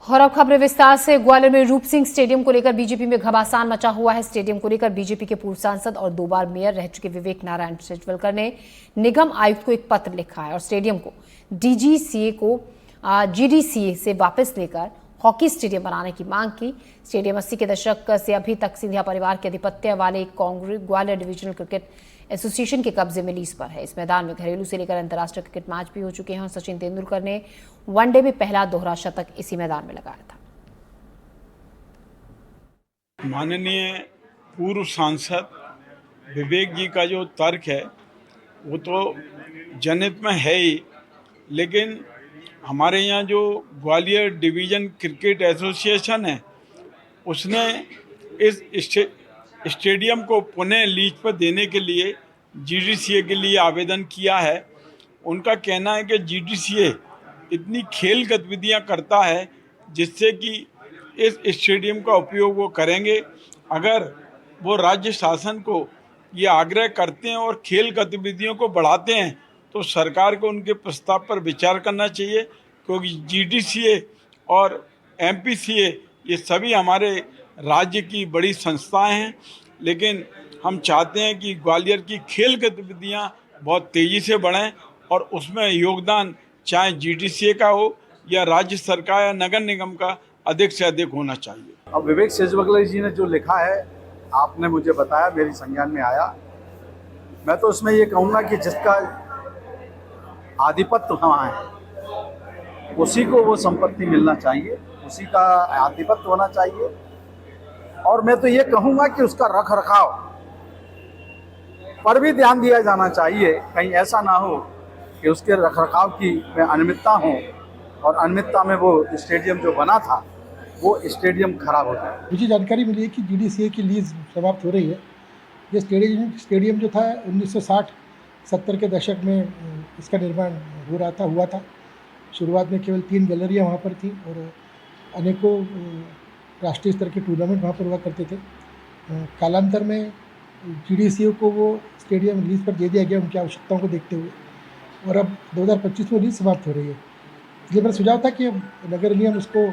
और अब खबरें विस्तार से। ग्वालियर में रूप सिंह स्टेडियम को लेकर बीजेपी में घमासान मचा हुआ है। स्टेडियम को लेकर बीजेपी के पूर्व सांसद और 2 बार मेयर रह चुके विवेक नारायण सेजवलकर ने निगम आयुक्त को एक पत्र लिखा है और स्टेडियम को जीडीसीए से वापस लेकर हॉकी स्टेडियम बनाने की मांग की। स्टेडियम 80 के दशक से अभी तक सिंधिया परिवार के आधिपत्य वाले ग्वालियर डिविजनल क्रिकेट एसोसिएशन के कब्जे में लीज पर है। इस मैदान में घरेलू से लेकर अंतर्राष्ट्रीय क्रिकेट मैच भी हो चुके हैं और सचिन तेंदुलकर ने वनडे में पहला दोहरा शतक इसी मैदान में लगाया था। माननीय पूर्व सांसद विवेक जी का जो तर्क है वो तो जनहित में है ही, लेकिन हमारे यहाँ जो ग्वालियर डिवीजन क्रिकेट एसोसिएशन है उसने इस स्टेडियम को पुनः लीज पर देने के लिए जीडीसीए के लिए आवेदन किया है। उनका कहना है कि जीडीसीए इतनी खेल गतिविधियां करता है जिससे कि इस स्टेडियम का उपयोग वो करेंगे। अगर वो राज्य शासन को ये आग्रह करते हैं और खेल गतिविधियों को बढ़ाते हैं तो सरकार को उनके प्रस्ताव पर विचार करना चाहिए, क्योंकि जीडीसीए और एमपीसीए ये सभी हमारे राज्य की बड़ी संस्थाएं हैं। लेकिन हम चाहते हैं कि ग्वालियर की खेल गतिविधियां बहुत तेज़ी से बढ़ें और उसमें योगदान चाहे जीडीसीए का हो या राज्य सरकार या नगर निगम का अधिक से अधिक होना चाहिए। अब विवेक सेजवलकर जी ने जो लिखा है आपने मुझे बताया, मेरी संज्ञान में आया। मैं तो उसमें ये कहूँगा कि जिसका आधिपत्य वहाँ है उसी को वो संपत्ति मिलना चाहिए, उसी का आधिपत्य होना चाहिए। और मैं तो ये कहूँगा कि उसका रख रखाव पर भी ध्यान दिया जाना चाहिए। कहीं ऐसा ना हो कि उसके रख रखाव की में अनियमितता हो और अनियमितता में वो स्टेडियम जो बना था वो स्टेडियम खराब हो जाए। मुझे जानकारी मिली है कि जीडीसीए की लीज समाप्त हो रही है। ये स्टेडियम जो था 1960-70 के दशक में इसका निर्माण हुआ था। शुरुआत में केवल 3 गैलरियाँ वहाँ पर थी और अनेकों राष्ट्रीय स्तर के टूर्नामेंट वहाँ पर हुआ करते थे। कालांतर में जीडीसीए को वो स्टेडियम लीज पर दे दिया गया उनकी आवश्यकताओं को देखते हुए, और अब 2025 में लीज समाप्त हो रही है। इसलिए मेरा सुझाव था कि नगर निगम उसको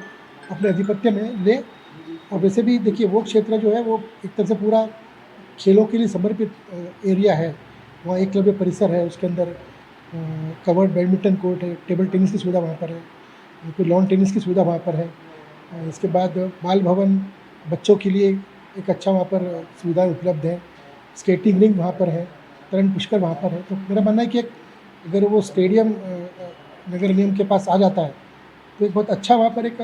अपने अधिपत्य में ले। और वैसे भी देखिए वो क्षेत्र जो है वो एक तरह से पूरा खेलों के लिए समर्पित एरिया है। वहाँ एक क्लब परिसर है, उसके अंदर कवर्ड बैडमिंटन कोर्ट है, टेबल टेनिस की सुविधा वहाँ पर है, फिर लॉन टेनिस की सुविधा वहाँ पर है। इसके बाद बाल भवन बच्चों के लिए एक अच्छा वहाँ पर सुविधाएं उपलब्ध है, स्केटिंग रिंग वहाँ पर है, तरण पुष्कर वहाँ पर है। तो मेरा मानना है कि अगर वो स्टेडियम नगर निगम के पास आ जाता है तो एक बहुत अच्छा वहाँ पर एक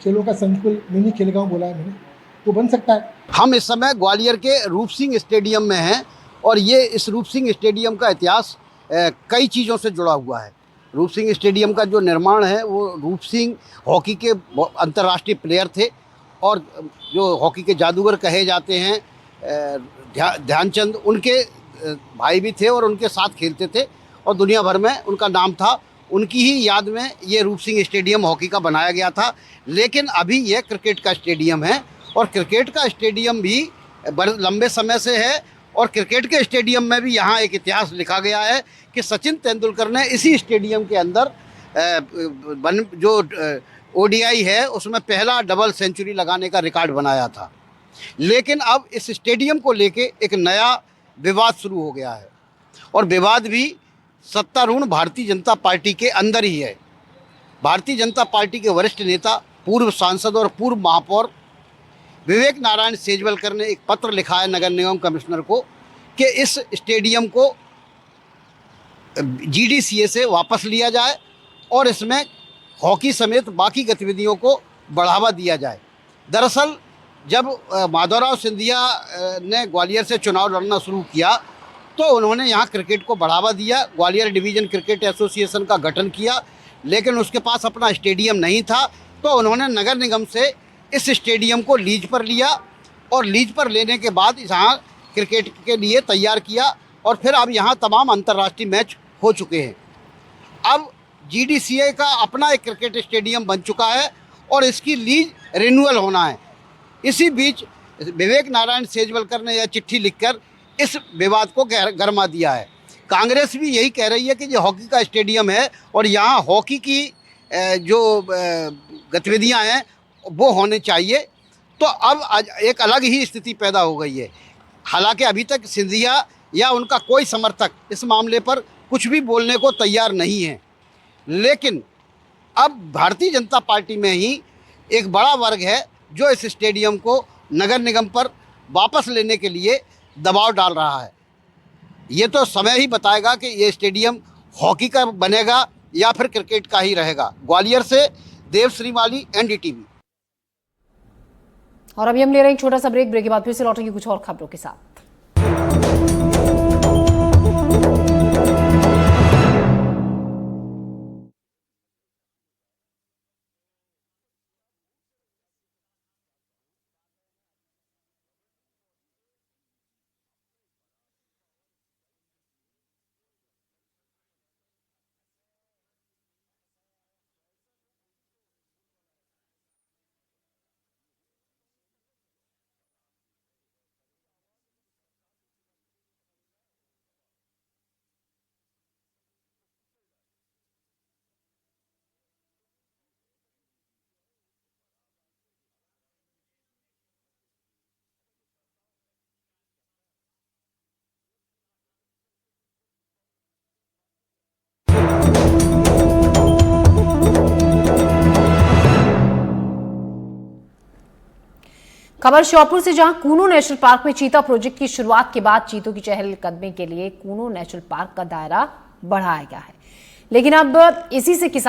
खेलों का संकुल, मिनी खेलगांव बोला है मैंने, वो बन सकता है। हम इस समय ग्वालियर के रूप सिंह स्टेडियम में हैं और ये इस रूप सिंह स्टेडियम का इतिहास कई चीज़ों से जुड़ा हुआ है। रूप सिंह स्टेडियम का जो निर्माण है वो रूप सिंह हॉकी के अंतर्राष्ट्रीय प्लेयर थे और जो हॉकी के जादूगर कहे जाते हैं ध्यानचंद, उनके भाई भी थे और उनके साथ खेलते थे और दुनिया भर में उनका नाम था। उनकी ही याद में ये रूप सिंह स्टेडियम हॉकी का बनाया गया था। लेकिन अभी यह क्रिकेट का स्टेडियम है और क्रिकेट का स्टेडियम भी बड़े लंबे समय से है और क्रिकेट के स्टेडियम में भी यहाँ एक इतिहास लिखा गया है कि सचिन तेंदुलकर ने इसी स्टेडियम के अंदर जो ओडीआई है उसमें पहला डबल सेंचुरी लगाने का रिकॉर्ड बनाया था। लेकिन अब इस स्टेडियम को लेके एक नया विवाद शुरू हो गया है और विवाद भी सत्तारूढ़ भारतीय जनता पार्टी के अंदर ही है। भारतीय जनता पार्टी के वरिष्ठ नेता, पूर्व सांसद और पूर्व महापौर विवेक नारायण सेजवलकर ने एक पत्र लिखा है नगर निगम कमिश्नर को कि इस स्टेडियम को जीडीसीए से वापस लिया जाए और इसमें हॉकी समेत बाकी गतिविधियों को बढ़ावा दिया जाए। दरअसल जब माधवराव सिंधिया ने ग्वालियर से चुनाव लड़ना शुरू किया तो उन्होंने यहाँ क्रिकेट को बढ़ावा दिया, ग्वालियर डिवीज़न क्रिकेट एसोसिएशन का गठन किया, लेकिन उसके पास अपना स्टेडियम नहीं था तो उन्होंने नगर निगम से इस स्टेडियम को लीज पर लिया और लीज पर लेने के बाद यहाँ क्रिकेट के लिए तैयार किया और फिर अब यहाँ तमाम अंतर्राष्ट्रीय मैच हो चुके हैं। अब जीडीसीए का अपना एक क्रिकेट स्टेडियम बन चुका है और इसकी लीज रिन्यूअल होना है। इसी बीच विवेक नारायण सेजवलकर ने यह चिट्ठी लिखकर इस विवाद को गरमा दिया है। कांग्रेस भी यही कह रही है कि ये हॉकी का स्टेडियम है और यहाँ हॉकी की जो गतिविधियां हैं वो होने चाहिए। तो अब एक अलग ही स्थिति पैदा हो गई है। हालांकि अभी तक सिंधिया या उनका कोई समर्थक इस मामले पर कुछ भी बोलने को तैयार नहीं है, लेकिन अब भारतीय जनता पार्टी में ही एक बड़ा वर्ग है जो इस स्टेडियम को नगर निगम पर वापस लेने के लिए दबाव डाल रहा है। ये तो समय ही बताएगा कि ये स्टेडियम हॉकी का बनेगा या फिर क्रिकेट का ही रहेगा। ग्वालियर से देव श्रीमाली, NDTV। और अभी हम ले रहे हैं एक छोटा सा ब्रेक के बाद फिर से लौटेंगे कुछ और खबरों के साथ। खबर श्योपुर से, जहां कूनो नेशनल पार्क में चीता प्रोजेक्ट की शुरुआत के बाद चीतों की चहलकदमी के लिए कूनो नेशनल पार्क का दायरा बढ़ाया गया है। लेकिन अब इसी से किसान